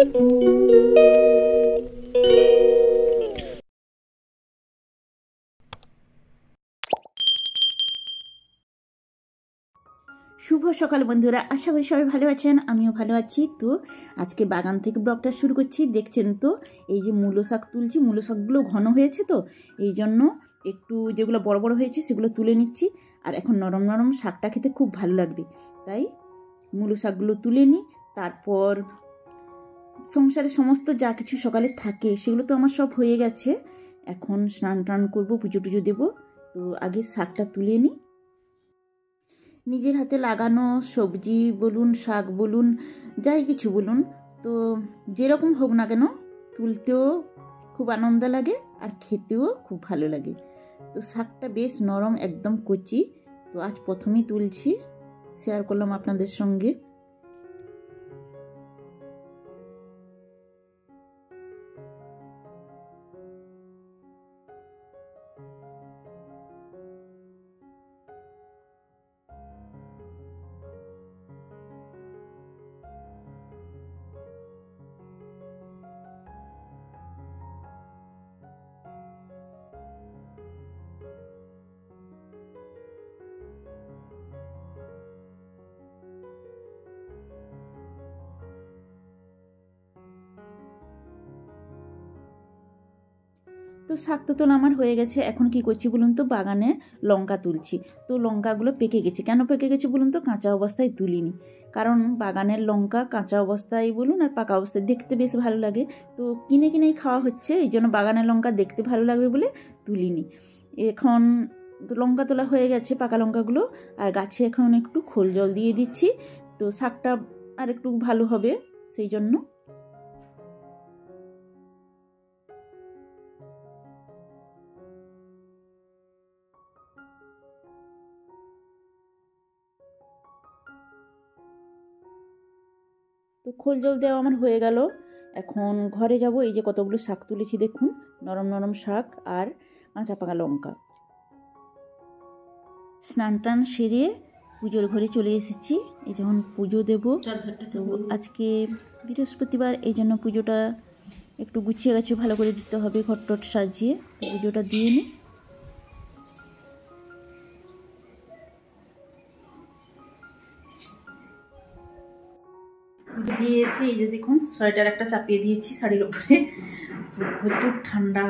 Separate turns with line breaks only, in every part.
শুভ সকাল বন্ধুরা, আশা করি সবাই ভালো আছেন, আমিও ভালো আছি। তো আজকে বাগান থেকে ব্লগটা শুরু করছি। দেখছেন তো এই যে মূলো শাক তুলছি, মূলো শাকগুলো ঘন হয়েছে, তো এই জন্য একটু যেগুলো বড় বড় হয়েছে সেগুলো তুলে নিচ্ছি। আর এখন নরম নরম শাকটা খেতে খুব ভালো লাগবে, তাই মূলো শাকগুলো তুলে নিই। তারপর সংসারে সমস্ত যা কিছু সকালে থাকে সেগুলো তো আমার সব হয়ে গেছে। এখন স্নান টান করবো, পুজো টুজো দেবো। তো আগে শাকটা তুলে নিই। নিজের হাতে লাগানো সবজি বলুন, শাক বলুন, যাই কিছু বলুন, তো যেরকম হোক না কেন তুলতেও খুব আনন্দ লাগে আর খেতেও খুব ভালো লাগে। তো শাকটা বেশ নরম, একদম কচি। তো আজ প্রথমেই তুলছি, শেয়ার করলাম আপনাদের সঙ্গে। তো শাক তো তোলা আমার হয়ে গেছে। এখন কি করছি বলুন তো, বাগানে লঙ্কা তুলছি। তো লঙ্কাগুলো পেকে গেছে। কেন পেকে গেছে বলুন তো, কাঁচা অবস্থায় তুলিনি। কারণ বাগানের লঙ্কা কাঁচা অবস্থায় বলুন আর পাকা অবস্থায় দেখতে বেশ ভালো লাগে। তো কিনে কিনেই খাওয়া হচ্ছে, এই জন্য বাগানের লঙ্কা দেখতে ভালো লাগবে বলে তুলিনি। এখন লঙ্কা তোলা হয়ে গেছে, পাকা লঙ্কাগুলো। আর গাছে এখন একটু খোল জল দিয়ে দিচ্ছি, তো শাকটা আর একটু ভালো হবে সেই জন্য। তো খোল জল দেওয়া আমার হয়ে গেল। এখন ঘরে যাব। এই যে কতগুলো শাক তুলেছি দেখুন, নরম নরম শাক আর কাঁচা পাকা লঙ্কা। স্নান টান সেরে পুজোর ঘরে চলে এসেছি। এই যখন পুজো দেব, তো আজকে বৃহস্পতিবার, এই জন্য পুজোটা একটু গুছিয়ে গাছিয়ে ভালো করে দিতে হবে, ঘটটট সাজিয়ে। তো পুজোটা দিয়ে নিই। দিয়ে এসে এই যে দেখুন, সোয়েটার একটা চাপিয়ে দিয়েছি শাড়ির উপরে। প্রচুর ঠান্ডা,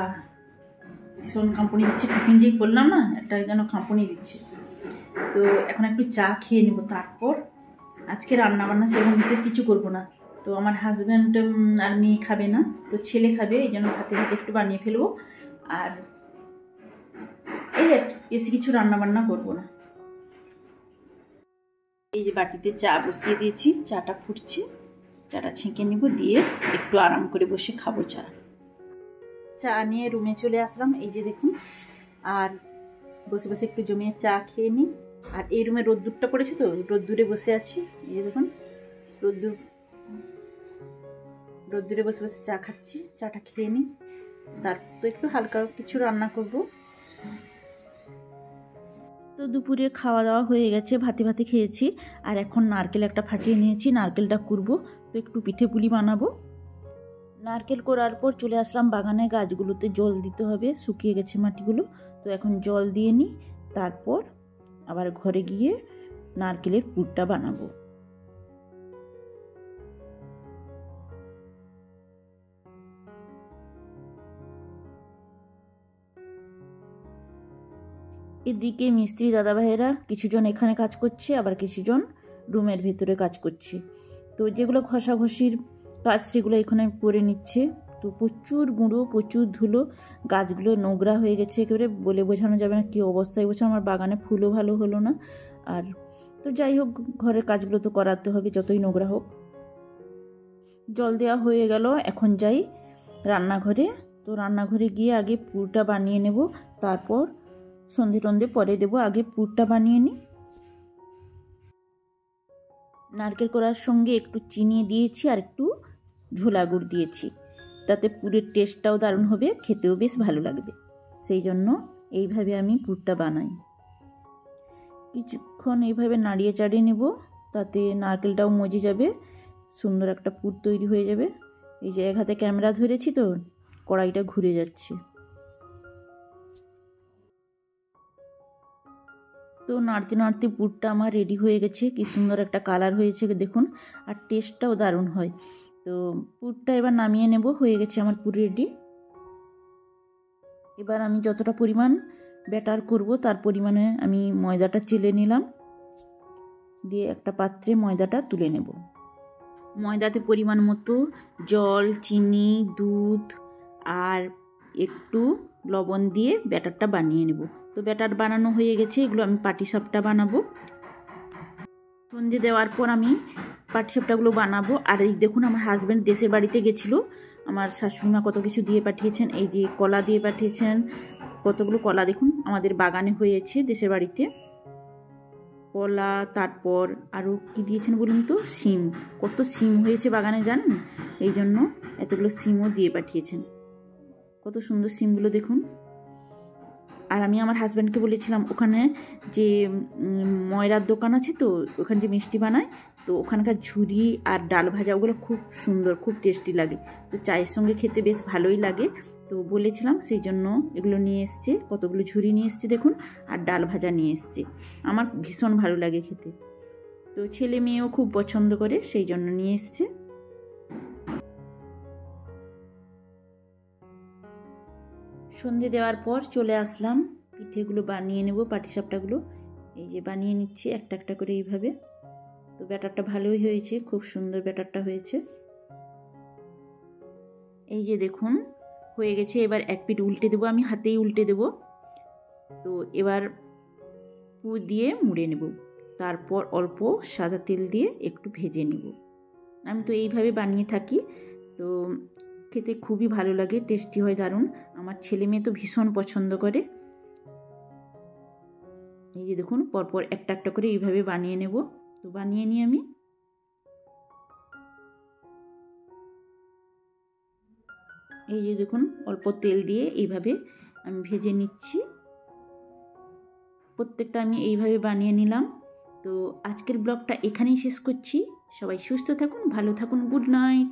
ভীষণ কাঁপুনি দিচ্ছে। টিফিন যেই করলাম না, একটা যেন কাঁপুনি দিচ্ছে। তো এখন একটু চা খেয়ে নেব। তারপর আজকে রান্না বান্না সেরকম বিশেষ কিছু করব না। তো আমার হাজব্যান্ড আর মেয়ে খাবে না, তো ছেলে খাবে, এই জন্য ভাতে ভাতে একটু বানিয়ে ফেলবো। আর এই আর কি, বেশি কিছু রান্না বান্না করবো না। এই যে বাটিতে চা বসিয়ে দিয়েছি, চাটা ফুটছে, চাটা ছেঁকে নিব, দিয়ে একটু আরাম করে বসে খাবো চা। চা নিয়ে রুমে চলে আসলাম, এই যে দেখুন। আর বসে বসে একটু জমিয়ে চা খেয়ে নিই। আর এই রুমে রোদ্দুরটা পড়েছে, তো রোদ্দুরে বসে আছি। এই যে দেখুন, রোদ্দুরে বসে বসে চা খাচ্ছি। চাটা খেয়ে নিই, তারপর তো একটু হালকা কিছু রান্না করব। তো দুপুরে খাওয়া দাওয়া হয়ে গেছে, ভাতে ভাতে খেয়েছি। আর এখন নারকেল একটা ফাটিয়ে নিয়েছি, নারকেলটা কুড়বো। তো একটু পিঠে পুলি বানাবো। নারকেল করার পর চলে আসলাম বাগানে, গাছগুলোতে জল দিতে হবে, শুকিয়ে গেছে মাটিগুলো। তো এখন জল দিয়ে নিই, তারপর আবার ঘরে গিয়ে নারকেলের পুরটা বানাবো। এদিকে মিস্ত্রি দাদাভাইয়েরা কিছুজন এখানে কাজ করছে, আবার কিছুজন রুমের ভেতরে কাজ করছে। তো যেগুলো ঘষাঘষির কাজ সেগুলো এখানে করে নিচ্ছে। তো প্রচুর গুঁড়ো, প্রচুর ধুলো, গাছগুলো নোংরা হয়ে গেছে একেবারে, বলে বোঝানো যাবে না কী অবস্থায় বলছে। আমার বাগানে ফুলও ভালো হলো না। আর তো যাই হোক, ঘরের কাজগুলো তো করাতে হবে যতই নোংরা হোক। জল দেওয়া হয়ে গেল, এখন যাই রান্নাঘরে। তো রান্নাঘরে গিয়ে আগে পুরটা বানিয়ে নেব, তারপর সন্ধে টন্ধে পরে দেবো। আগে পুরটা বানিয়ে নিই। নারকেল করার সঙ্গে একটু চিনি দিয়েছি আর একটু ঝোলা গুড় দিয়েছি, তাতে পুরের টেস্টটাও দারুণ হবে, খেতেও বেশ ভালো লাগবে। সেই জন্য এইভাবে আমি পুরটা বানাই। কিছুক্ষণ এইভাবে নাড়িয়ে চাড়িয়ে নেব, তাতে নারকেলটাও মজে যাবে, সুন্দর একটা পুর তৈরি হয়ে যাবে। এই যে এক হাতে ক্যামেরা ধরেছি তো কড়াইটা ঘুরে যাচ্ছে। তো নাড়তে নাড়তে পুরটা আমার রেডি হয়ে গেছে, কি সুন্দর একটা কালার হয়েছে দেখুন, আর টেস্টটাও দারুণ হয়। তো পুরটা এবার নামিয়ে নেব, হয়ে গেছে আমার পুর রেডি। এবার আমি যতটা পরিমাণ ব্যাটার করব তার পরিমাণে আমি ময়দাটা চেলে নিলাম, দিয়ে একটা পাত্রে ময়দাটা তুলে নেব। ময়দাতে পরিমাণ মতো জল, চিনি, দুধ আর একটু লবণ দিয়ে ব্যাটারটা বানিয়ে নেব। তো ব্যাটার বানানো হয়ে গেছে, এগুলো আমি পাটিসাপটা বানাবো। সন্ধে দেওয়ার পর আমি পাটিসাপটাগুলো বানাবো। আর এই দেখুন আমার হাজব্যান্ড দেশের বাড়িতে গেছিলো, আমার শাশুড়িমা কত কিছু দিয়ে পাঠিয়েছেন। এই যে কলা দিয়ে পাঠিয়েছেন, কতগুলো কলা দেখুন আমাদের বাগানে হয়েছে দেশের বাড়িতে। কলা, তারপর আরও কি দিয়েছেন বলুন তো, শিম। কত শিম হয়েছে বাগানে জানেন, এই জন্য এতগুলো শিমও দিয়ে পাঠিয়েছেন। কত সুন্দর শিমগুলো দেখুন। আর আমি আমার হাজব্যান্ডকে বলেছিলাম ওখানে যে ময়রার দোকান আছে, তো ওখানে যে মিষ্টি বানায়, তো ওখানকার ঝুরি আর ডাল ভাজা ওগুলো খুব সুন্দর, খুব টেস্টি লাগে। তো চায়ের সঙ্গে খেতে বেশ ভালোই লাগে। তো বলেছিলাম, সেই জন্য এগুলো নিয়ে এসছে, কতগুলো ঝুরি নিয়ে এসছে দেখুন, আর ডাল ভাজা নিয়ে এসছে। আমার ভীষণ ভালো লাগে খেতে, তো ছেলে মেয়েও খুব পছন্দ করে, সেই জন্য নিয়ে এসছে। সন্ধে দেওয়ার পর চলে আসলাম, পিঠেগুলো বানিয়ে নেব, পাটিসাপটাগুলো এই যে বানিয়ে নিচ্ছি একটা একটা করে এইভাবে। তো ব্যাটারটা ভালোই হয়েছে, খুব সুন্দর ব্যাটারটা হয়েছে। এই যে দেখুন হয়ে গেছে। এবার এক পিঠ উল্টে দেবো, আমি হাতেই উল্টে দেব। তো এবার পুর দিয়ে মুড়ে নেব, তারপর অল্প সাদা তেল দিয়ে একটু ভেজে নেব। আমি তো এইভাবে বানিয়ে থাকি, তো খেতে খুবই ভালো লাগে, টেস্টি হয় দারুণ। আমার ছেলে মেয়ে তো ভীষণ পছন্দ করে। এই যে দেখুন পরপর একটা একটা করে এইভাবে বানিয়ে নেব। তো বানিয়ে নিয়ে আমি এই যে দেখুন অল্প তেল দিয়ে এইভাবে আমি ভেজে নিচ্ছি। প্রত্যেকটা আমি এইভাবে বানিয়ে নিলাম। তো আজকের ব্লগটা এখানেই শেষ করছি। সবাই সুস্থ থাকুন, ভালো থাকুন, গুড নাইট।